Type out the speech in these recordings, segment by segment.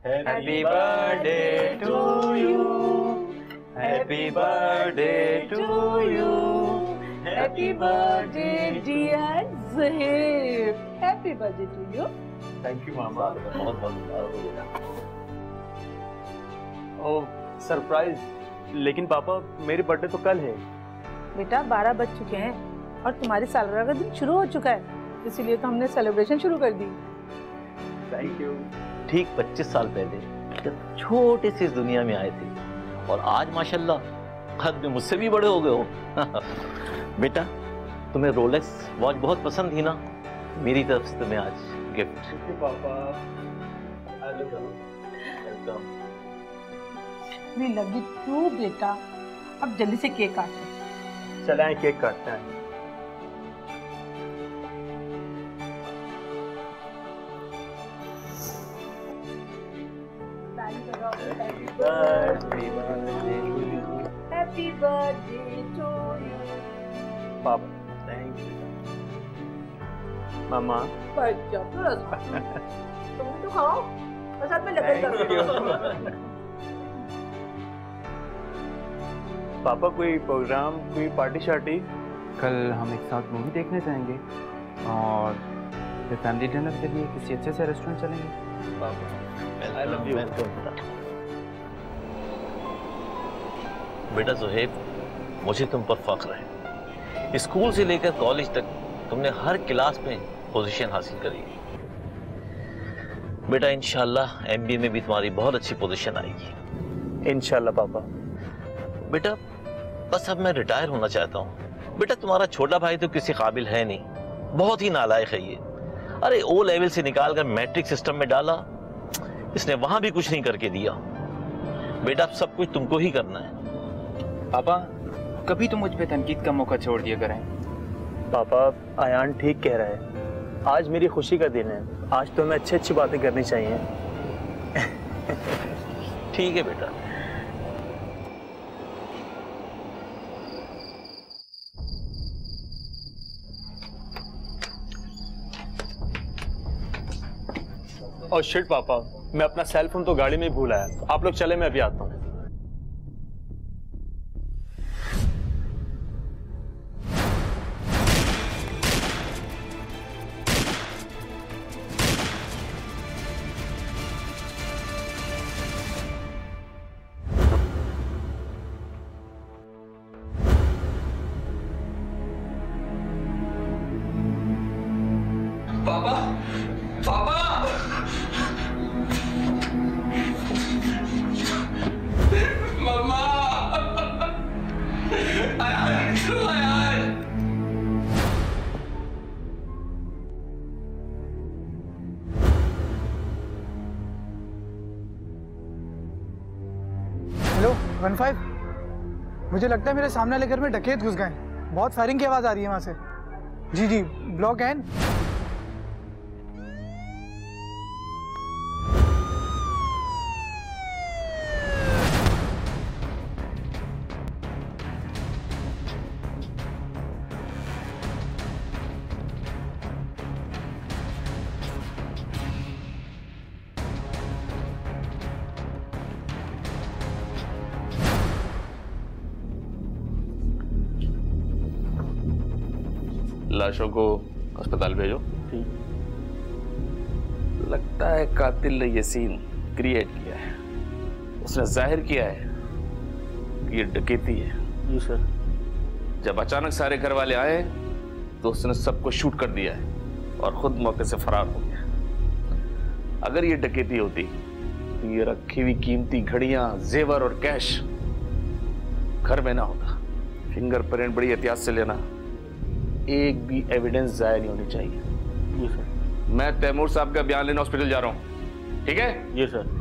Happy birthday to you. Happy birthday to you. Happy birthday dear Zahir. Happy birthday to you. Thank you मामा। बहुत बहुत ओह surprise, लेकिन पापा मेरी birthday तो कल है। बेटा 12 बज चुके हैं और तुम्हारी सालगिरह का दिन शुरू हो चुका है, इसीलिए तो हमने सेलिब्रेशन शुरू कर दी। Thank you. ठीक 25 साल पहले जब छोटे से इस दुनिया में आए थे और आज माशाल्लाह कद में मुझसे भी बड़े हो गए हो। बेटा तुम्हें रोलेक्स वॉच बहुत पसंद थी ना, मेरी तरफ से तुम्हें आज गिफ्ट। थैंक यू पापा। वी लव यू टू बेटा। अब जल्दी से केक काटते हैं। चले आए केक काटते हैं। Happy birthday to you. पापा थैंक यू। मामा तुम तो खाओ और साथ में लगन करो। पापा कोई प्रोग्राम, कोई पार्टी शार्टी? कल हम एक साथ मूवी देखने जाएंगे और फिर फैमिली डिनर के लिए किसी अच्छे से रेस्टोरेंट चलेंगे। पापा आई लव यू। बेटा ज़ुहैब, मुझे तुम पर फख्र है। स्कूल से लेकर कॉलेज तक तुमने हर क्लास में पोजीशन हासिल करी। बेटा इंशाल्लाह एमबीए में भी तुम्हारी बहुत अच्छी पोजीशन आएगी। इंशाल्लाह पापा। बेटा बस अब मैं रिटायर होना चाहता हूँ। बेटा तुम्हारा छोटा भाई तो किसी काबिल है नहीं, बहुत ही नालायक है ये। अरे ओ लेवल से निकाल कर मैट्रिक सिस्टम में डाला, इसने वहां भी कुछ नहीं करके दिया। बेटा अब सब कुछ तुमको ही करना है। पापा कभी तो मुझ पे तनकीद का मौका छोड़ दिया करें। पापा आयान ठीक कह रहा है, आज मेरी खुशी का दिन है, आज तो हमें अच्छी अच्छी बातें करनी चाहिए। ठीक है बेटा। और शिट पापा, मैं अपना सेल फोन तो गाड़ी में ही भूल आया। आप लोग चले, मैं अभी आता हूँ। पापा पापा मम्मा आयान हेलो 15। मुझे लगता है मेरे सामने वाले घर में डकैत घुस गए। बहुत फायरिंग की आवाज आ रही है वहां से। जी जी ब्लॉक एन। लाशों को अस्पताल भेजो। लगता है कातिल ने ये सीन क्रिएट किया है। उसने जाहिर किया है कि ये डकैती है। जी सर। जब अचानक सारे घर वाले आए तो उसने सबको शूट कर दिया है और खुद मौके से फरार हो गया। अगर ये डकैती होती तो ये रखी हुई कीमती घड़ियां, जेवर और कैश घर में ना होता। फिंगरप्रिंट बड़ी एहतियात से लेना, एक भी एविडेंस जाया नहीं होनी चाहिए। जी सर। मैं तैमूर साहब का बयान लेने हॉस्पिटल जा रहा हूं, ठीक है? जी सर।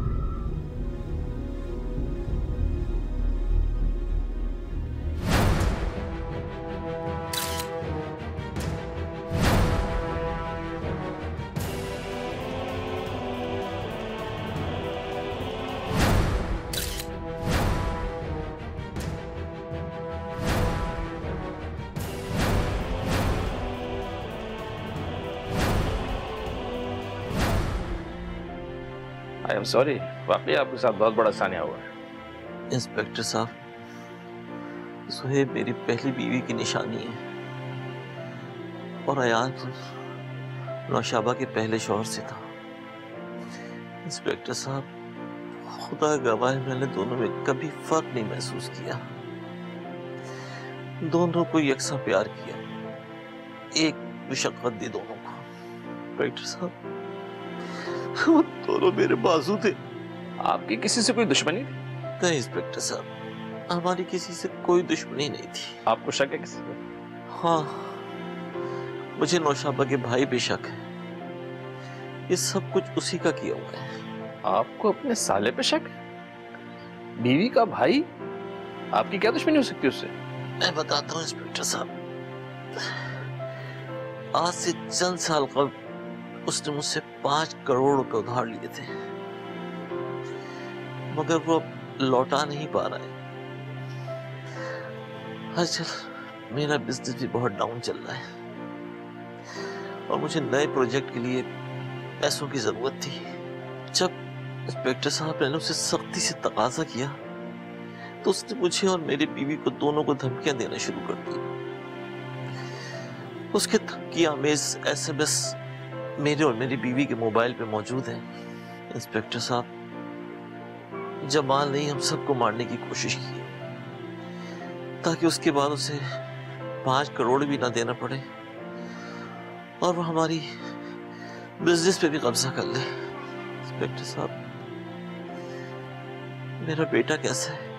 आई एम सॉरी, वाकई आपके साथ बहुत बड़ा सान्या हुआ है। इंस्पेक्टर साहब, सुहेब मेरी पहली बीवी की निशानी है और अयान नौशाबा के पहले शौहर से था। इंस्पेक्टर साहब, खुदा गवाह है, मैंने दोनों में कभी फर्क नहीं महसूस किया। दोनों को यकसा प्यार किया, एक मुशक्कत दी दोनों को। इंस्पेक्टर साहब, वो दोनों मेरे बाजू थे। आपकी किसी से कोई दुश्मनी थी? नहीं इंस्पेक्टर साहब, हमारी किसी से कोई दुश्मनी नहीं थी। आपको शक है किसी पे? हाँ, मुझे नौशाबा के भाई पे शक है। ये सब कुछ उसी का किया हुआ है। आपको अपने साले पे शक है? बीवी का भाई? आपकी क्या दुश्मनी हो सकती है उससे? मैं बताता हूँ इंस्पेक्टर साहब, आज से चंद साल कबल उसने मुझसे 5 करोड़ रुपए उधार लिए थे, मगर वो अब लौटा नहीं पा रहा है। आजकल मेरा बिजनेस भी बहुत डाउन चल रहा है और मुझे नए प्रोजेक्ट के लिए पैसों की जरूरत थी। जब इंस्पेक्टर साहब ने उसे सख्ती से तकाजा किया तो उसने मुझे और मेरी बीवी को दोनों को धमकियां देना शुरू कर दी। उसके धमकी आमेज SMS मेरे और मेरी बीवी के मोबाइल पे मौजूद है। इंस्पेक्टर साहब, जमाल ने हम सबको मारने की कोशिश की ताकि उसके बाद उसे 5 करोड़ भी ना देना पड़े और वो हमारी बिजनेस पे भी कब्जा कर ले। इंस्पेक्टर साहब, मेरा बेटा कैसा है?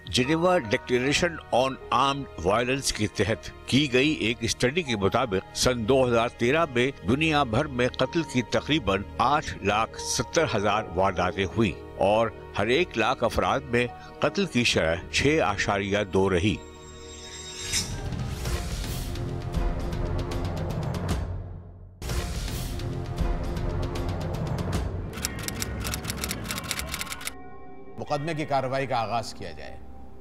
Geneva declaration on armed violence के तहत की गई एक स्टडी के मुताबिक सन 2013 में दुनिया भर में कत्ल की तकरीबन 8,70,000 वारदातें हुई और हर 1 लाख अफराद में कत्ल की शरह 6.2 रही। मुकदमे की कार्रवाई का आगाज किया जाए।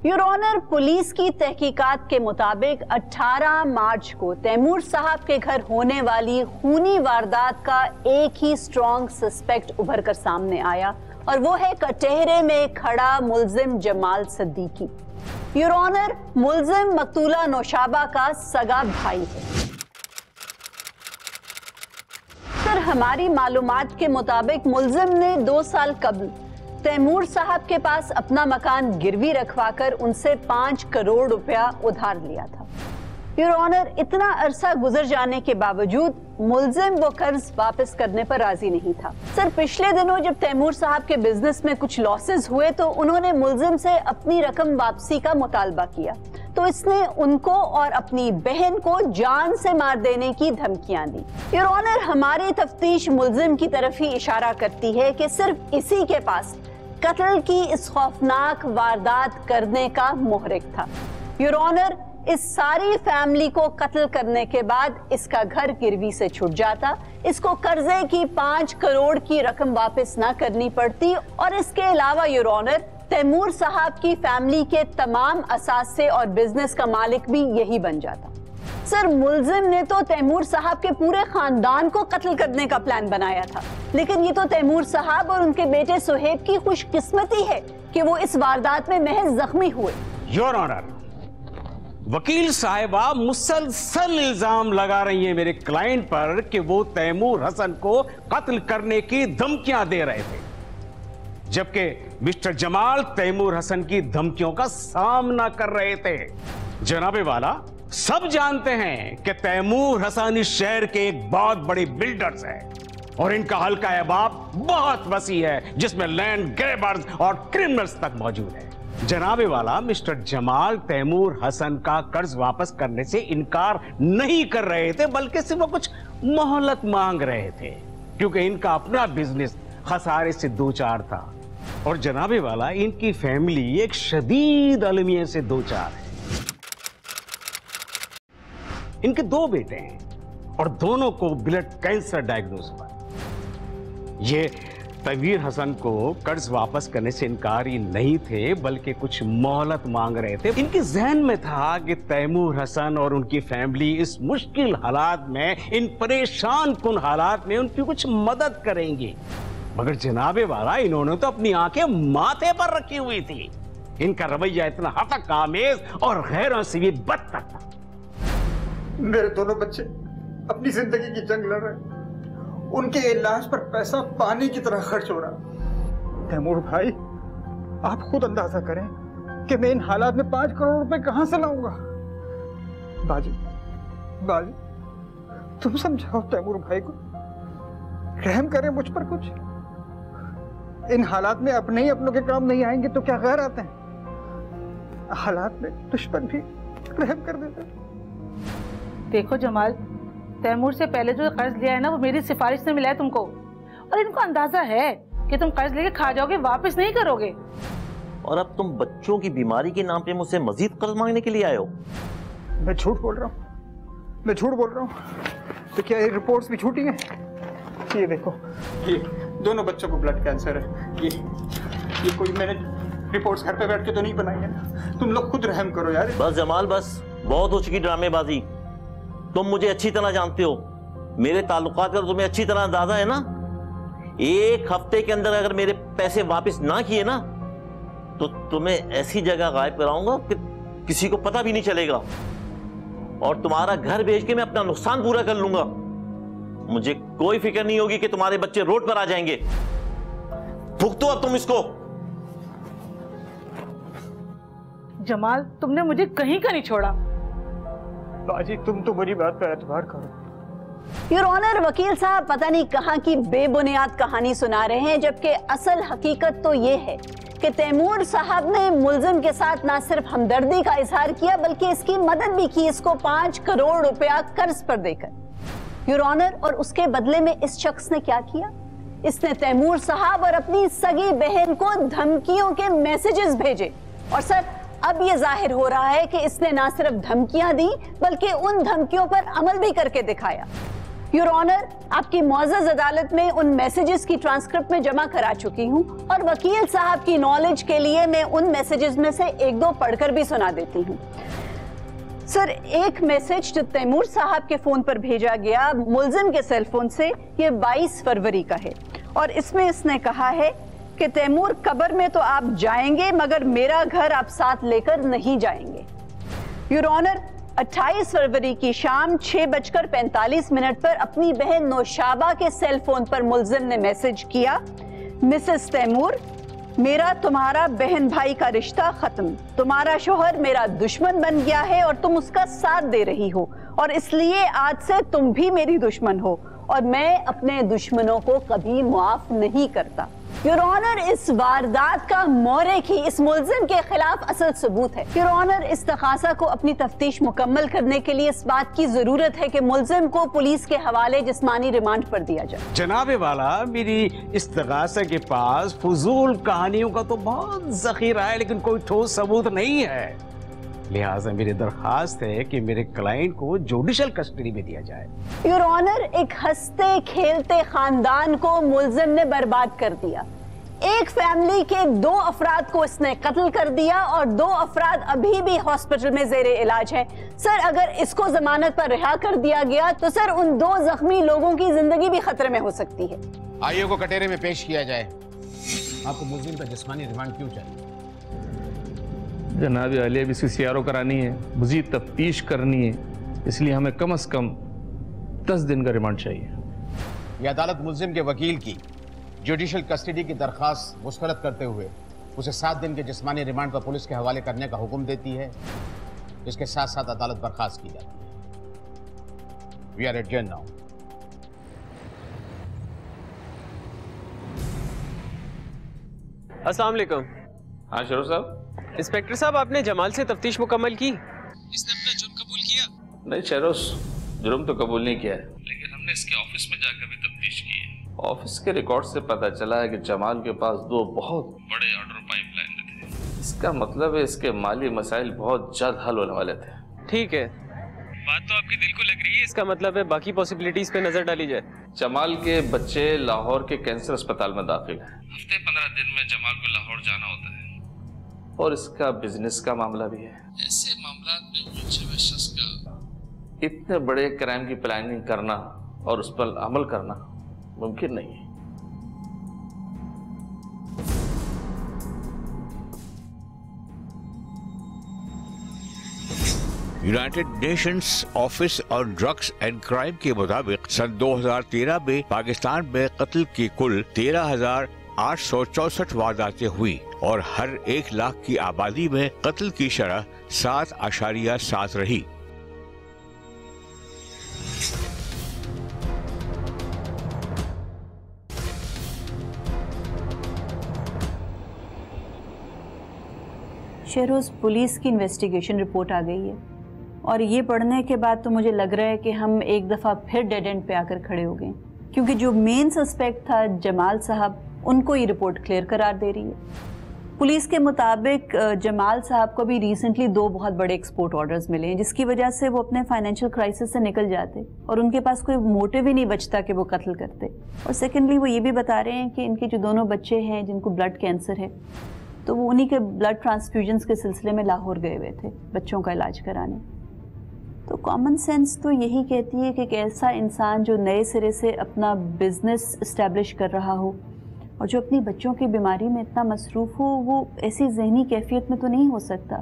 योर ऑनर, पुलिस की तहकीकात के मुताबिक 18 मार्च को तैमूर साहब के घर होने वाली खूनी वारदात का एक ही स्ट्रॉन्ग सस्पेक्ट उभर कर सामने आया और वो है कटहरे में खड़ा मुल्जिम जमाल सिद्दीकी। योर ऑनर, मुल्जिम मकतूला नौशाबा का सगा भाई है। सर, हमारी मालूमात के मुताबिक मुल्जिम ने 2 साल कबल तैमूर साहब के पास अपना मकान गिरवी रखवाकर उनसे 5 करोड़ रुपया उधार लिया था। योर ऑनर, इतना अरसा गुजर जाने के बावजूद मुल्जिम वो कर्ज वापस करने पर राजी नहीं था। सर, पिछले दिनों जब तैमूर साहब के बिजनेस में कुछ लॉसेस हुए तो उन्होंने मुल्जिम से अपनी रकम वापसी का मुतालबा किया तो इसने उनको और अपनी बहन को जान से मार देने की धमकियां दी। योर ऑनर, हमारी तफ्तीश मुल्जिम की तरफ ही इशारा करती है कि सिर्फ इसी के पास कत्ल की इस खौफनाक वारदात करने का मुहरिक था। योर ऑनर, इस सारी फैमिली को कत्ल करने के बाद इसका घर गिरवी से छूट जाता, इसको कर्जे की 5 करोड़ की रकम वापस ना करनी पड़ती और इसके अलावा योर ऑनर, तैमूर साहब की फैमिली के तमाम असासे और बिजनेस का मालिक भी यही बन जाता। सर, मुल्जिम ने तो तैमूर साहब के पूरे खानदान को कत्ल करने का प्लान बनाया था, लेकिन ये तो तैमूर साहब और उनके बेटे सुहेब की खुशकिस्मती है कि वो इस वारदात में महज जख्मी हुए। योर ऑनर, वकील साहिबा मुसलसल इल्जाम लगा रही है मेरे क्लाइंट पर कि वो तैमूर हसन को कत्ल करने की धमकियां दे रहे थे, जबकि मिस्टर जमाल तैमूर हसन की धमकियों का सामना कर रहे थे। जनाबे वाला, सब जानते हैं कि तैमूर हसन इस शहर के एक बहुत बड़े बिल्डर्स हैं और इनका हल्का अहबाब बहुत वसी है जिसमें लैंड ग्रैबर्स और क्रिमिनल्स तक मौजूद है। जनाबे वाला, मिस्टर जमाल तैमूर हसन का कर्ज वापस करने से इनकार नहीं कर रहे थे, बल्कि सिर्फ वो कुछ मोहलत मांग रहे थे क्योंकि इनका अपना बिजनेस खसारे से दो चार था और जनाबे वाला, इनकी फैमिली एक शदीद अलमिया से दो चार है। इनके 2 बेटे हैं और दोनों को ब्लड कैंसर डायग्नोज हुआ। ये तैमूर हसन को कर्ज वापस करने से इनकारी नहीं थे, बल्कि कुछ मोहलत मांग रहे थे। इनके जहन में था कि तैमूर हसन और उनकी फैमिली इस मुश्किल हालात में, इन परेशान कुन हालात में उनकी कुछ मदद करेंगे। मगर जनाबे वाला, इन्होंने तो अपनी आंखें माथे पर रखी हुई थी। इनका रवैया इतना हतक आमेज और गैरों से भी बदतर था। मेरे दोनों बच्चे अपनी जिंदगी की जंग लड़ रहे, उनके इलाज पर पैसा पानी की तरह खर्च हो रहा। तैमूर भाई, आप खुद अंदाजा करें कि मैं इन हालात में 5 करोड़ रुपए कहां से लाऊंगा। बाजी, तुम समझाओ तैमूर भाई को, रहम करें मुझ पर कुछ। इन हालात में अपने ही अपनों के काम नहीं आएंगे तो क्या गैर आते हैं। हालात में दुश्मन भी रहम कर देते। देखो जमाल, तैमूर से पहले जो कर्ज लिया है ना, वो मेरी सिफारिश से मिला है तुमको, और इनको अंदाजा है कि तुम कर्ज लेके खा जाओगे, वापस नहीं करोगे। और अब तुम बच्चों की बीमारी के नाम पे मुझसे मजीद कर्ज मांगने के लिए आए हो। मैं झूठ बोल रहा हूँ, तो क्या ये रिपोर्ट्स भी झूठी हैं? ये देखो, ये दोनों बच्चों को ब्लड कैंसर है। ये कोई मैंने रिपोर्ट्स घर पे बैठ के तो नहीं बनाई है ना। तुम लोग खुद रहम करो यार। बस जमाल, बस बहुत हो चुकी ड्रामेबाजी। तुम मुझे अच्छी तरह जानते हो, मेरे ताल्लुकात का तुम्हें अच्छी तरह अंदाजा है ना। 1 हफ्ते के अंदर अगर मेरे पैसे वापस ना किए ना, तो तुम्हें ऐसी जगह गायब कराऊंगा कि किसी को पता भी नहीं चलेगा, और तुम्हारा घर बेच के मैं अपना नुकसान पूरा कर लूंगा। मुझे कोई फिक्र नहीं होगी कि तुम्हारे बच्चे रोड पर आ जाएंगे। भुगतो अब तुम इसको। जमाल, तुमने मुझे कहीं का नहीं छोड़ा। बाजी, तुम तो मेरी बात पर एतबार करो। योर ऑनर, वकील साहब पता नहीं कहां की बेबुनियाद कहानी सुना रहे हैं, जबकि असल हकीकत तो ये है कि तैमूर साहब ने मुल्जिम के साथ ना सिर्फ हमदर्दी का इजहार किया, बल्कि इसकी मदद भी की, इसको 5 करोड़ रुपया कर्ज पर देकर। योर ऑनर, और उसके बदले में इस शख्स ने क्या किया? इसने तैमूर साहब और अपनी सगी बहन को धमकियों के मैसेजेस भेजे। और सर, अब यह जाहिर हो रहा है कि इसने ना सिर्फ धमकियां दी, बल्कि उन धमकियों पर अमल भी करके दिखाया। योर ऑनर, आपकी मुअज़्ज़ज़ अदालत में उन मैसेजेस की ट्रांसक्रिप्ट में जमा करा चुकी हूं, और वकील साहब की नॉलेज के लिए मैं उन मैसेजेस में से 1-2 पढ़कर भी सुना देती हूं। सर, एक मैसेज जो तैमूर साहब के फोन पर भेजा गया मुल्जिम के सेल फोन से, ये 22 फरवरी का है, और इसमें इसने कहा है कि तैमूर, कब्र में तो आप जाएंगे, मगर मेरा घर आप साथ लेकर नहीं जाएंगे। योर ऑनर, 28 फरवरी की शाम 6:45 पर अपनी बहन नौशाबा के सेल फोन पर मुल्जिम ने मैसेज किया, मिसेस तैमूर, मेरा तुम्हारा बहन भाई का रिश्ता खत्म, तुम्हारा शोहर मेरा दुश्मन बन गया है और तुम उसका साथ दे रही हो, और इसलिए आज से तुम भी मेरी दुश्मन हो, और मैं अपने दुश्मनों को कभी माफ नहीं करता। योर ऑनर, इस वारदात का मौरिक ही इस मुल्जिम के खिलाफ असल सबूत है। योर ऑनर, इस तकाज़ा को अपनी तफ्तीश मुकम्मल करने के लिए इस बात की जरूरत है कि मुल्जिम को पुलिस के हवाले जिस्मानी रिमांड पर दिया जाए। जनाबे वाला, मेरी इस तकाज़ा के पास फजूल कहानियों का तो बहुत जखीरा है, लेकिन कोई ठोस सबूत नहीं है। लिहाजा मेरी दरखास्त है कि मेरे क्लाइंट को जुडिशल कस्टडी में दिया जाए। योर ऑनर, एक हंसते खेलते खानदान को मुल्जिम ने बर्बाद कर दिया। एक फैमिली के 2 अफराद को इसने कत्ल कर दिया, और 2 अफराद अभी भी हॉस्पिटल में जेरे इलाज हैं। सर, अगर इसको जमानत पर रिहा कर दिया गया तो सर, उन 2 जख्मी लोगों की जिंदगी भी खतरे में हो सकती है। आइए को कटहरे में पेश किया जाए। आपको मुल्जिम का जिस्मानी रिमांड क्यों चाहिए? जनाब आलिया, भी इसकी सीआरओ करानी है, मज़ीद तफ्तीश करनी है, इसलिए हमें कम से कम 10 दिन का रिमांड चाहिए। यह अदालत मुल्जिम के वकील की जुडिशल कस्टडी की दरख्वास्त मुस्तरद करते हुए उसे 7 दिन के जिस्मानी रिमांड पर पुलिस के हवाले करने का हुक्म देती है। इसके साथ साथ अदालत बर्खास्त की जाती है। We are adjourn now. अस्सलाम वालेकुम। हाँ शरोफ साहब। इंस्पेक्टर साहब, आपने जमाल से तफ्तीश मुकम्मल की? इसने अपना जुर्म कबूल किया? नहीं शरोफ, जुर्म तो कबूल नहीं किया है, लेकिन हमने इसके ऑफिस में जाकर भी तफ्तीश की है। ऑफिस के रिकॉर्ड से पता चला है कि जमाल के पास 2 बहुत बड़े ऑर्डर पाइपलाइन में थे। इसका मतलब है इसके माली मसाइल बहुत जल्द हल होने वाले थे। ठीक है, बात तो आपकी दिल को लग रही है। इसका इसका मतलब है बाकी पॉसिबिलिटीज पे नजर डाली जाए। जमाल के बच्चे लाहौर के कैंसर अस्पताल में दाखिल हैं। हफ्ते 15 दिन में जमाल को लाहौर जाना होता है और इसका बिजनेस का मामला भी है। ऐसे मामला में उलझे हुए शख्स का इतने बड़े क्राइम की प्लानिंग करना और उस पर अमल करना मुमकिन नहीं है। United Nations office on drugs and crime के मुताबिक सन 2013 में पाकिस्तान में कत्ल की कुल 13,864 वारदातें हुई और हर 1 लाख की आबादी में कत्ल की शरह 7.7 रही। शहरोज, पुलिस की इन्वेस्टिगेशन रिपोर्ट आ गई है और ये पढ़ने के बाद तो मुझे लग रहा है कि हम एक दफ़ा फिर डेड एंड पे आकर खड़े हो गए, क्योंकि जो मेन सस्पेक्ट था जमाल साहब, उनको ये रिपोर्ट क्लियर करार दे रही है। पुलिस के मुताबिक जमाल साहब को भी रिसेंटली 2 बहुत बड़े एक्सपोर्ट ऑर्डर्स मिले हैं, जिसकी वजह से वो अपने फाइनेंशियल क्राइसिस से निकल जाते और उनके पास कोई मोटिव ही नहीं बचता कि वो कत्ल करते। और सेकेंडली वो ये भी बता रहे हैं कि इनके जो दोनों बच्चे हैं जिनको ब्लड कैंसर है, तो वो उन्हीं के ब्लड ट्रांसफ्यूजन्स के सिलसिले में लाहौर गए हुए थे बच्चों का इलाज कराने। तो कॉमन सेंस तो यही कहती है कि एक ऐसा इंसान जो नए सिरे से अपना बिजनेस इस्टेब्लिश कर रहा हो और जो अपनी बच्चों की बीमारी में इतना मसरूफ़ हो, वो ऐसी जहनी कैफियत में तो नहीं हो सकता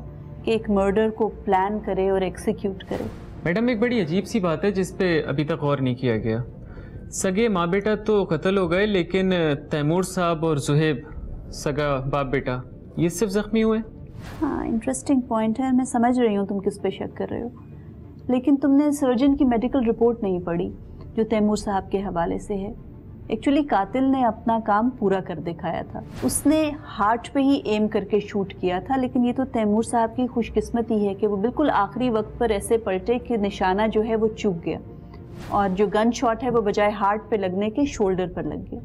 कि एक मर्डर को प्लान करे और एक्सिक्यूट करे। मैडम, एक बड़ी अजीब सी बात है जिस पे अभी तक गौर नहीं किया गया। सगे माँ बेटा तो कत्ल हो गए, लेकिन तैमूर साहब और जुहेब, सगा बाप बेटा, ये सिर्फ जख्मी हुए। हाँ, इंटरेस्टिंग पॉइंट है। मैं समझ रही हूँ तुम किस पे शक कर रहे हो, लेकिन तुमने सर्जन की मेडिकल रिपोर्ट नहीं पढ़ी जो तैमूर साहब के हवाले से है। एक्चुअली कातिल ने अपना काम पूरा कर दिखाया था। उसने हार्ट पे ही एम करके शूट किया था, लेकिन ये तो तैमूर साहब की खुशकिस्मती है कि वो बिल्कुल आखिरी वक्त पर ऐसे पलटे कि निशाना जो है वो चूक गया और जो गन शॉट है वो बजाय हार्ट पे लगने के शोल्डर पर लग गया।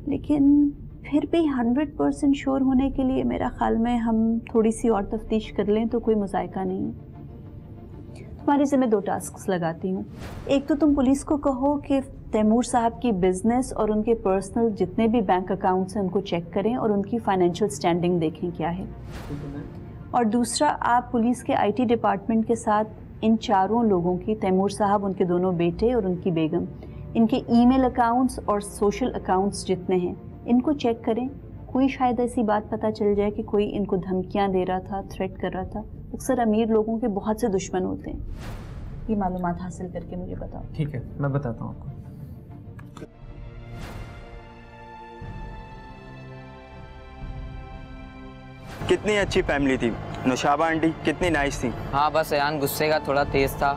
लेकिन फिर भी 100% श्योर होने के लिए मेरा ख्याल में हम थोड़ी सी और तफ्तीश कर लें तो कोई मुज़ायका नहीं है। तुम्हारे ज़िम्मे 2 टास्क्स लगाती हूँ। एक तो तुम पुलिस को कहो कि तैमूर साहब की बिजनेस और उनके पर्सनल जितने भी बैंक अकाउंट्स हैं उनको चेक करें और उनकी फाइनेंशियल स्टैंडिंग देखें क्या है। और दूसरा, आप पुलिस के IT डिपार्टमेंट के साथ इन चारों लोगों की, तैमूर साहब, उनके दोनों बेटे और उनकी बेगम, इनके ईमेल अकाउंट्स और सोशल अकाउंट्स जितने हैं इनको चेक करें। कोई शायद ऐसी बात पता चल जाए कि कोई इनको धमकियां दे रहा था, थ्रेट कर रहा था। अक्सर अमीर लोगों के बहुत से दुश्मन होते हैं। ये मालूमात हासिल करके मुझे बताओ। ठीक है, मैं बताता हूँ आपको। कितनी अच्छी फैमिली थी, नौशाबा आंटी कितनी नाइस थी। हाँ, बस अयान गुस्से का थोड़ा तेज था।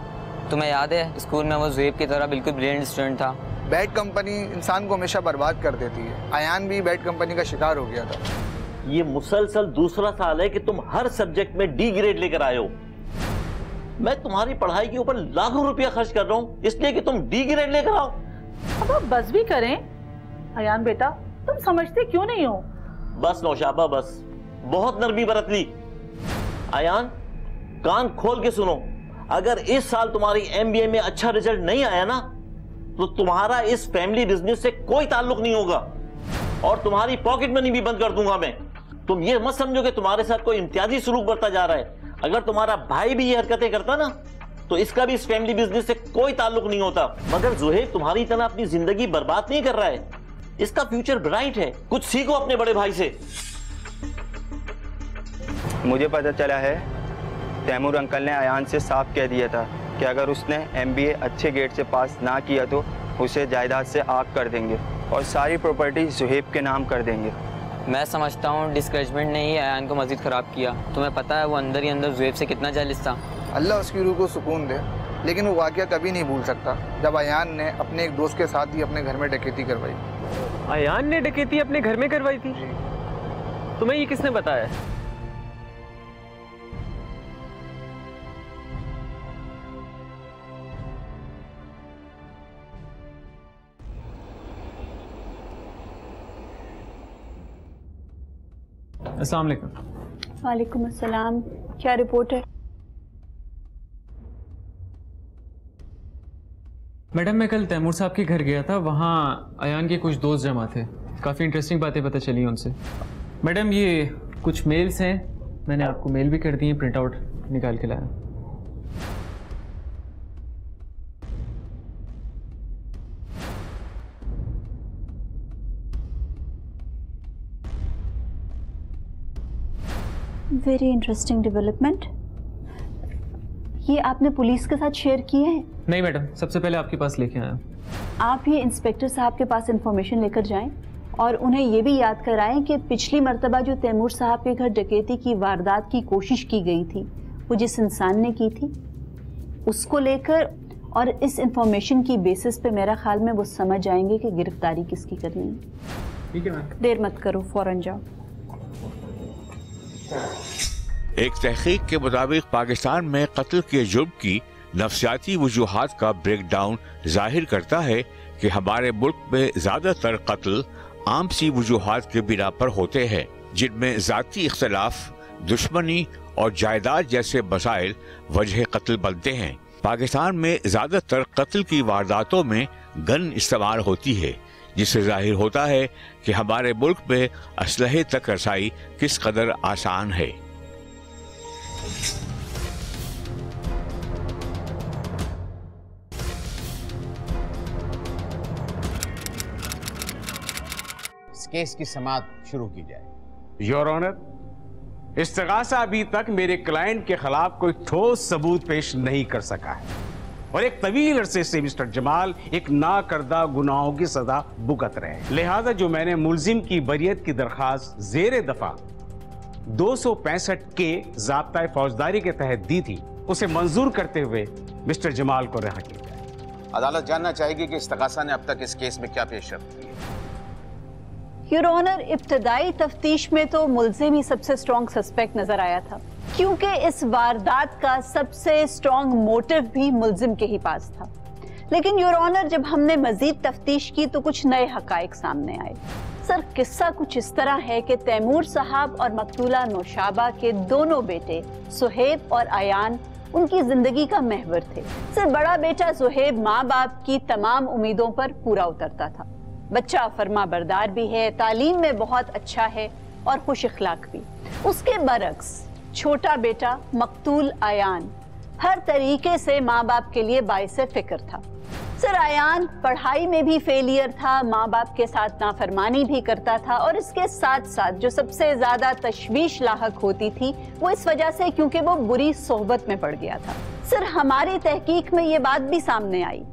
तुम्हें याद है स्कूल में वो ज़ुएब की तरह बिल्कुल ब्रिलियंट स्टूडेंट था। बैड कंपनी इंसान को हमेशा बर्बाद कर देती है। अयान भी बैड कंपनी का शिकार हो गया था। ये मुसलसल दूसरा साल है कि तुम हर सब्जेक्ट में D ग्रेड लेकर आए हो। मैं तुम्हारी पढ़ाई के ऊपर लाखों रुपया खर्च कर रहा हूँ इसलिए कि तुम D ग्रेड लेकर आओ। अब आप बस भी करें। अयान बेटा, तुम समझते क्यों नहीं हो? बस नौशाबा, बस बहुत नरमी बरत ली। अयान, कान खोल के सुनो, अगर इस साल तुम्हारी MBA में अच्छा रिजल्ट नहीं आया ना तो तुम्हारा इस फैमिली बिजनेस से कोई ताल्लुक नहीं होगा और तुम्हारी पॉकेट मनी भी बंद कर दूंगा मैं। तुम ये मत समझो कि तुम्हारे साथ कोई इम्तियाजी सलूक बरता जा रहा है। अगर तुम्हारा भाई भी ये हरकतें करता ना तो इसका भी इस फैमिली बिजनेस से कोई ताल्लुक नहीं होता। मगर जुहेब तुम्हारी तरह अपनी जिंदगी बर्बाद नहीं कर रहा है, इसका फ्यूचर ब्राइट है। कुछ सीखो अपने बड़े भाई से। मुझे पता चला है तैमूर अंकल ने अयान से साफ कह दिया था कि अगर उसने MBA अच्छे ग्रेड से पास ना किया तो उसे जायदाद से आग कर देंगे और सारी प्रॉपर्टी जुहेब के नाम कर देंगे। मैं समझता हूँ डिस्करेजमेंट ने ही अयान को मजीद ख़राब किया। तुम्हें पता है वो अंदर ही अंदर जुहेब से कितना जेलस था। अल्लाह उसकी रूह को सुकून दे, लेकिन वो वाक़या कभी नहीं भूल सकता जब अयान ने अपने एक दोस्त के साथ ही अपने घर में डकैती करवाई। अयान ने डकैती अपने घर में करवाई थी? तुम्हें ये किसने बताया? अस्सलाम वालेकुम। वालेकुम अस्सलाम। क्या रिपोर्ट है? मैडम मैं कल तैमूर साहब के घर गया था, वहाँ अयान के कुछ दोस्त जमा थे, काफ़ी इंटरेस्टिंग बातें पता चली उनसे। मैडम ये कुछ मेल्स हैं, मैंने आपको मेल भी कर दिए, प्रिंट आउट निकाल के लाया। Very interesting development. ये आपने पुलिस के साथ शेयर किए हैं? नहीं मैडम, सबसे पहले आपके पास लेके आया। आप ये इंस्पेक्टर साहब के पास इंफॉर्मेशन लेकर जाएं और उन्हें ये भी याद कराएं कि पिछली मर्तबा जो तैमूर साहब के घर डकैती की वारदात की कोशिश की गई थी, वो जिस इंसान ने की थी उसको लेकर, और इस इंफॉर्मेशन की बेसिस पे मेरा ख्याल में वो समझ जाएंगे कि गिरफ्तारी किसकी करनी है। ठीक है मैम। देर मत करो, फौरन जाओ। एक तहकीक के मुताबिक पाकिस्तान में कत्ल के जुर्म की नफ्सियाती वजूहात का ब्रेकडाउन जाहिर करता है कि हमारे मुल्क में ज्यादातर कत्ल आम सी वजूहात के बिना पर होते हैं, जिनमें जाती इख्तलाफ, दुश्मनी और जायदाद जैसे मसाइल वजह कत्ल बनते हैं। पाकिस्तान में ज्यादातर कत्ल की वारदातों में गन इस्तेमाल होती है, जिससे जाहिर होता है कि हमारे मुल्क में असलहे तक रसाई किस कदर आसान है। इस केस की समाअत शुरू की जाए। योर ऑनर, इस्तिगासा अभी तक मेरे क्लाइंट के खिलाफ कोई ठोस सबूत पेश नहीं कर सका है और एक तवील अरसे से मिस्टर जमाल एक ना करदा गुनाहों की सजा भुगत रहे हैं। लिहाजा जो मैंने मुलजिम की बरियत की दरखास्त जेर दफा 265 के ज़ाब्ता फौजदारी के तहत दी थी, उसे मंजूर करते हुए मिस्टर जमाल को रिहा किया जाए। अदालत जानना चाहेगी कि इस्तिगासा ने अब तक इस केस में क्या पेशरफ्त की है। योर ऑनर, इब्तदाई तफ्तीश में तो मुलजिम ही सबसे स्ट्रॉन्ग सस्पेक्ट नजर आया था, क्योंकि इस वारदात का सबसे स्ट्रॉन्ग मोटिव भी मुलजिम के ही पास था। लेकिन योर ऑनर, जब हमने मजीद तफ्तीश की तो कुछ नए हकायक सामने आए। सर, किस्सा कुछ इस तरह है कि तैमूर साहब और मकतूला नौशाबा के दोनों बेटे सुहेब और अयान उनकी जिंदगी का महवर थे। सर, बड़ा बेटा सुहेब माँ बाप की तमाम उम्मीदों पर पूरा उतरता था। बच्चा फरमा बरदार भी है, तालीम में बहुत अच्छा है और खुश इखलाक भी। उसके बरक्स छोटा बेटा मकतूल अयान हर तरीके से माँ बाप के लिए बाइसे फिक्र था। सर, अयान पढ़ाई में भी फेलियर था, माँ बाप के साथ नाफरमानी भी करता था और इसके साथ साथ जो सबसे ज्यादा तशवीश लाहक होती थी वो इस वजह से क्योंकि वो बुरी सोहबत में पड़ गया था। सर, हमारी तहकीक में ये बात भी सामने आई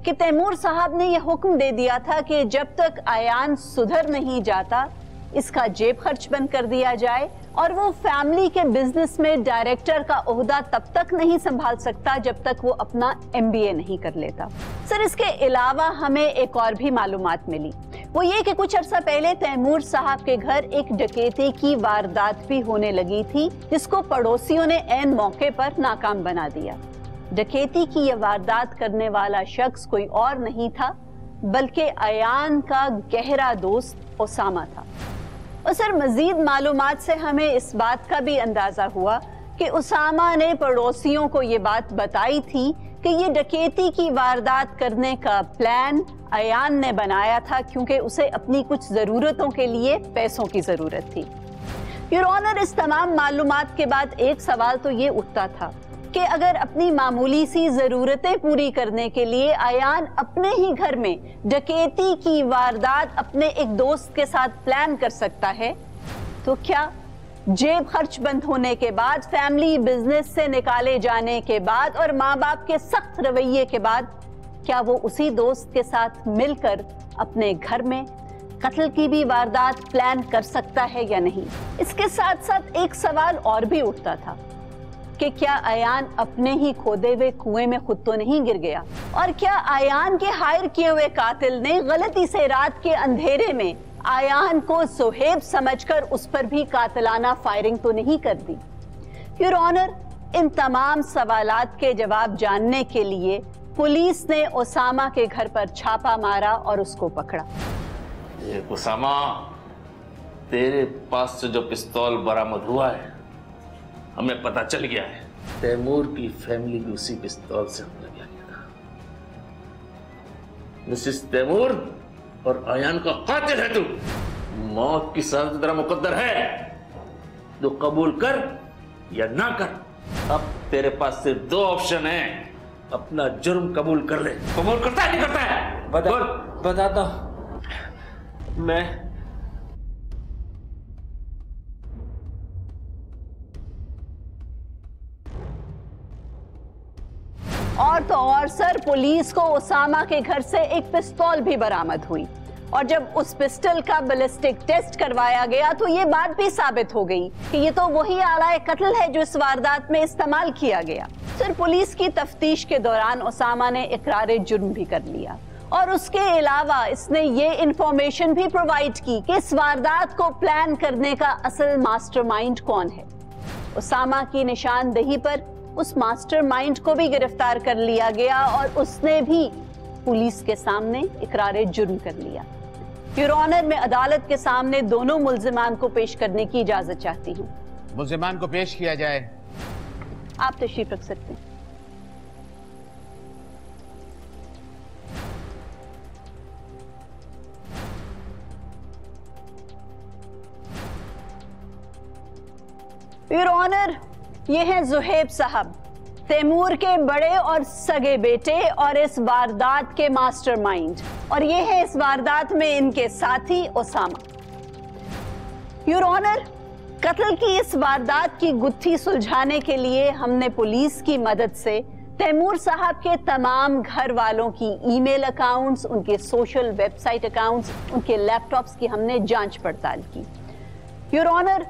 कि तैमूर साहब ने यह हुक्म दे दिया था कि जब तक अयान सुधर नहीं जाता इसका जेब खर्च बंद कर दिया जाए और वो फैमिली के बिजनेस में डायरेक्टर का ओहदा तब तक नहीं संभाल सकता जब तक वो अपना MBA नहीं कर लेता। सर, इसके अलावा हमें एक और भी मालूमात मिली, वो ये कि कुछ अरसा पहले तैमूर साहब के घर एक डकैती की वारदात भी होने लगी थी, जिसको पड़ोसियों ने ऐन मौके पर नाकाम बना दिया। डकैती की यह वारदात करने वाला शख्स कोई और नहीं था बल्कि अयान का गहरा दोस्त उसामा था। और सर, मजीद मालूमात से हमें इस बात का भी अंदाजा हुआ कि उसामा ने पड़ोसियों को ये बात बताई थी कि ये डकैती की वारदात करने का प्लान अयान ने बनाया था, क्योंकि उसे अपनी कुछ जरूरतों के लिए पैसों की जरूरत थी। योर ऑनर, इस तमाम मालूमात के बाद एक सवाल तो ये उठता था कि अगर अपनी मामूली सी जरूरतें पूरी करने के लिए अयान अपने ही घर में डकैती की वारदात अपने एक दोस्त के साथ प्लान कर सकता है, तो क्या जेब खर्च बंद होने के बाद, फैमिली बिजनेस से निकाले जाने के बाद और माँ बाप के सख्त रवैये के बाद, क्या वो उसी दोस्त के साथ मिलकर अपने घर में कत्ल की भी वारदात प्लान कर सकता है या नहीं? इसके साथ साथ एक सवाल और भी उठता था कि क्या अयान अपने ही खोदे हुए कुएं में खुद तो नहीं गिर गया, और क्या अयान के हायर किए हुए कातिल ने गलती से रात के अंधेरे में अयान को सुहेब समझकर उस पर भी कातिलाना फायरिंग तो नहीं कर दी? योर ऑनर, इन तमाम सवालात के जवाब जानने के लिए पुलिस ने उसामा के घर पर छापा मारा और उसको पकड़ा। ये उसामा, तेरे पास से जो पिस्तौल बरामद हुआ है हमें पता चल गया है तैमूर की फैमिली भी उसी पिस्तौल से हमला किया गया था। मिसेस तैमूर और अयान का कातिल है तू। मौत की सजा तेरा मुकद्दर है, तो कबूल कर या ना कर। अब तेरे पास सिर्फ दो ऑप्शन है, अपना जुर्म कबूल कर ले। कबूल करता है नहीं करता है? बताता मैं और तो और सर, पुलिस को उसामा के घर से एक पिस्तौल भी बरामद हुई और जब उस पिस्टल का बैलिस्टिक टेस्ट करवाया गया तो ये बात भी साबित हो गई कि ये तो वही आला कत्ल है जो इस वारदात में इस्तेमाल किया गया। सर, पुलिस की तफ्तीश के दौरान उसामा ने इकरार जुर्म भी कर लिया और उसके अलावा इसने ये इंफॉर्मेशन भी प्रोवाइड की कि इस वारदात को प्लान करने का असल मास्टरमाइंड कौन है। उसामा की निशानदेही पर उस मास्टरमाइंड को भी गिरफ्तार कर लिया गया और उसने भी पुलिस के सामने इकरार जुर्म कर लिया। योर ऑनर, मैं अदालत के सामने दोनों मुल्जिमान को पेश करने की इजाजत चाहती हूँ। मुल्जिमान को पेश किया जाए। आप तशरीफ रख सकते हैं। योर ऑनर, ये हैं जुहैब साहब, तैमूर के बड़े और सगे बेटे और इस वारदात के मास्टरमाइंड, और ये है इस वारदात में इनके साथी उसामा। योर ऑनर, कत्ल की इस वारदात की गुत्थी सुलझाने के लिए हमने पुलिस की मदद से तैमूर साहब के तमाम घर वालों की ईमेल अकाउंट्स, उनके सोशल वेबसाइट अकाउंट्स, उनके लैपटॉप्स की हमने जांच पड़ताल की। योर ऑनर,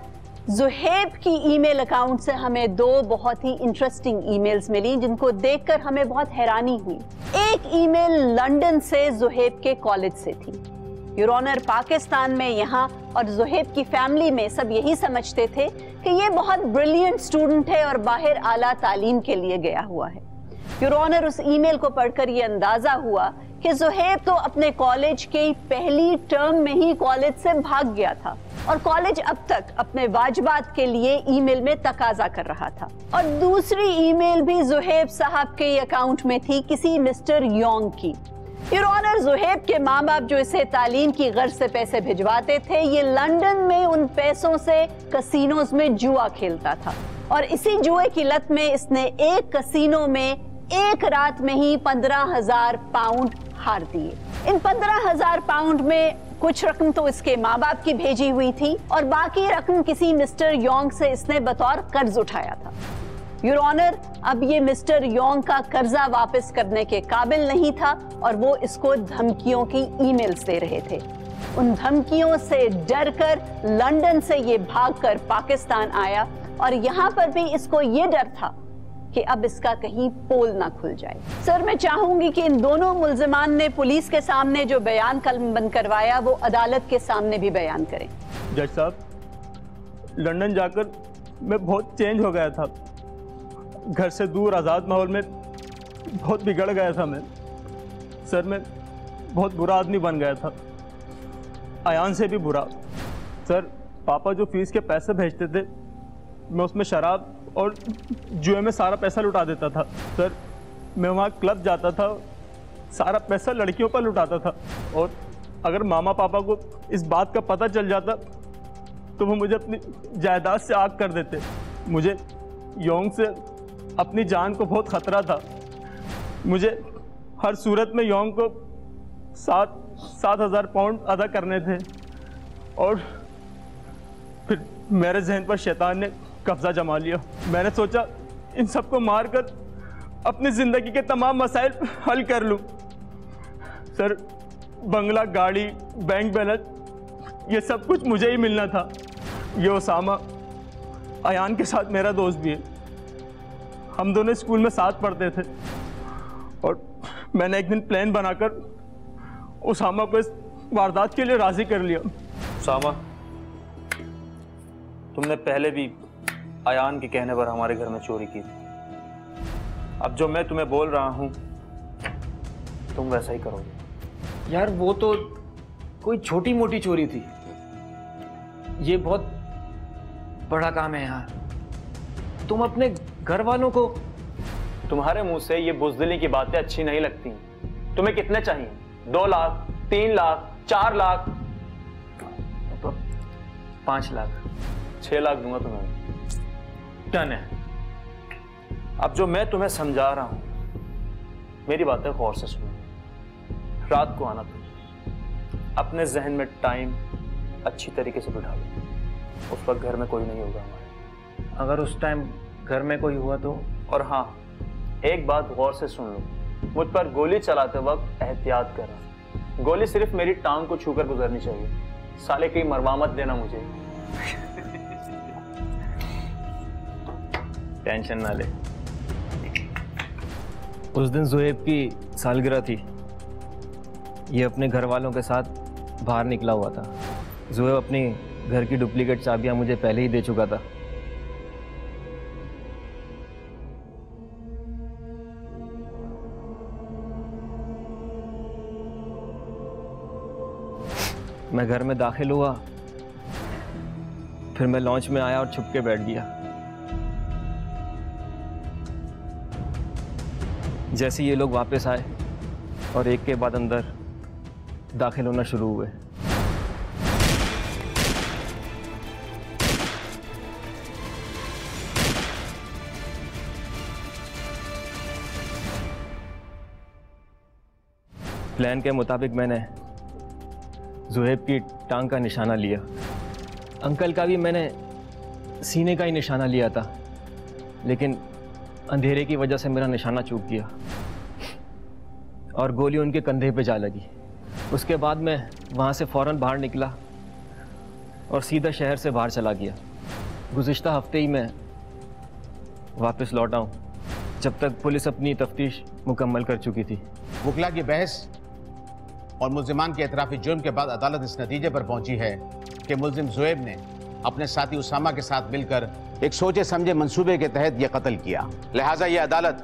जुहैब की ईमेल अकाउंट से हमें दो बहुत ही इंटरेस्टिंग ईमेल्स मिली जिनको देखकर हमें बहुत हैरानी हुई। एक ईमेल लंदन से जुहैब के कॉलेज से थी। योर ऑनर, पाकिस्तान में यहाँ और जुहैब की फैमिली में सब यही समझते थे कि ये बहुत ब्रिलियंट स्टूडेंट है और बाहर आला तालीम के लिए गया हुआ है। योर ऑनर, उस ईमेल को पढ़कर ये अंदाजा हुआ कि जुहैब तो अपने कॉलेज के पहली टर्म में ही कॉलेज से भाग गया था और कॉलेज अब तक अपने वाजिबात के लिए ईमेल में तकाजा कर रहा था। और दूसरी ईमेल भी जुहैब साहब के अकाउंट में थी किसी मिस्टर योंग की। योर ऑनर, जुहैब के माँ बाप जो इसे तालीम की गर्ज से पैसे भिजवाते थे, ये लंदन में उन पैसों से कसिनोज में जुआ खेलता था और इसी जुए की लत में इसने एक कसिनो में एक रात में ही 15,000 पाउंड हार दिए। इन 15,000 पाउंड में कुछ रकम तो इसके माँ बाप की भेजी हुई थी और बाकी रकम किसी मिस्टर योंग से इसने बतौर कर्ज उठाया था। योर ऑनर, अब ये मिस्टर योंग का कर्जा वापस करने के काबिल नहीं था और वो इसको धमकियों की ईमेल्स दे रहे थे। उन धमकियों से डरकर लंदन से ये भागकर पाकिस्तान आया और यहाँ पर भी इसको ये डर था कि अब इसका कहीं पोल ना खुल जाए। सर, मैं चाहूंगी कि इन दोनों मुल्जिमान ने पुलिस के सामने जो बयान कलमबंद करवाया वो अदालत के सामने भी बयान करें। जज साहब, लंदन जाकर मैं बहुत चेंज हो गया था। घर से दूर आज़ाद माहौल में बहुत बिगड़ गया था मैं। सर, मैं बहुत बुरा आदमी बन गया था, अयान से भी बुरा। सर, पापा जो फीस के पैसे भेजते थे मैं उसमें शराब और जुए में सारा पैसा लुटा देता था। सर, मैं वहाँ क्लब जाता था, सारा पैसा लड़कियों पर लुटाता था और अगर मामा पापा को इस बात का पता चल जाता तो वो मुझे अपनी जायदाद से आग कर देते। मुझे योंग से अपनी जान को बहुत ख़तरा था। मुझे हर सूरत में योंग को 7,000 पाउंड अदा करने थे और फिर मेरे जहन पर शैतान ने कब्जा जमा लिया। मैंने सोचा इन सबको मारकर अपनी ज़िंदगी के तमाम मसाइल हल कर लूं। सर, बंगला, गाड़ी, बैंक बैलेंस, ये सब कुछ मुझे ही मिलना था। ये उसामा अयान के साथ मेरा दोस्त भी है, हम दोनों स्कूल में साथ पढ़ते थे और मैंने एक दिन प्लान बनाकर उसामा को इस वारदात के लिए राज़ी कर लिया। उसामा, तुमने पहले भी अयान के कहने पर हमारे घर में चोरी की थी। अब जो मैं तुम्हें बोल रहा हूं तुम वैसा ही करोगे। यार, वो तो कोई छोटी मोटी चोरी थी, ये बहुत बड़ा काम है यार। तुम अपने घर वालों को। तुम्हारे मुंह से ये बुज़दिली की बातें अच्छी नहीं लगती। तुम्हें कितने चाहिए? 2 लाख, 3 लाख, 4 लाख, 5 लाख, 6 लाख दूंगा तुम्हें। डन है। अब जो मैं तुम्हें समझा रहा हूं, मेरी बातें गौर से सुनो। रात को आना तुम, अपने जहन में टाइम अच्छी तरीके से बिठा लो। उस वक्त घर में कोई नहीं होगा हमारे। अगर उस टाइम घर में कोई हुआ तो, और हाँ, एक बात गौर से सुन लो, मुझ पर गोली चलाते वक्त एहतियात करना। गोली सिर्फ मेरी टांग को छूकर गुजरनी चाहिए। साले की मरवा मत देना मुझे। टेंशन ना ले। उस दिन ज़ुहैब की सालगिरह थी। ये अपने घर वालों के साथ बाहर निकला हुआ था। ज़ुहैब अपनी घर की डुप्लीकेट चाबियां मुझे पहले ही दे चुका था। मैं घर में दाखिल हुआ, फिर मैं लॉन्च में आया और छुप के बैठ गया। जैसे ये लोग वापस आए और एक के बाद अंदर दाखिल होना शुरू हुए। प्लान के मुताबिक मैंने ज़ुहैब की टांग का निशाना लिया। अंकल का भी मैंने सीने का ही निशाना लिया था, लेकिन अंधेरे की वजह से मेरा निशाना चूक गया और गोली उनके कंधे पे जा लगी। उसके बाद मैं वहाँ से फ़ौरन बाहर निकला और सीधा शहर से बाहर चला गया। गुज़िश्ता हफ्ते ही मैं वापस लौटा हूँ, जब तक पुलिस अपनी तफ्तीश मुकम्मल कर चुकी थी। वकला की बहस और मुल्जिमान के एतराफ़ी जुर्म के बाद अदालत इस नतीजे पर पहुंची है कि मुल्जिम ज़ुहैब ने अपने साथी उसामा के साथ मिलकर एक सोचे समझे मंसूबे के तहत यह कत्ल किया। लिहाजा यह अदालत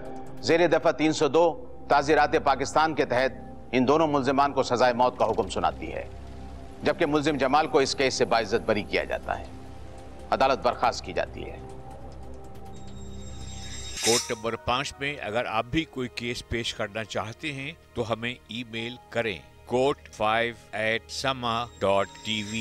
ज़ेर दफ़ा 302 ताज़ीरात पाकिस्तान के तहत इन दोनों मुल्जिमान को सजाए मौत का हुक्म सुनाती है, जबकि मुल्जिम जमाल को इस केस से बाइज्जत बरी किया जाता है। अदालत बर्खास्त की जाती है। कोर्ट नंबर 5 में अगर आप भी कोई केस पेश करना चाहते हैं तो हमें ईमेल करें court5@sama.tv।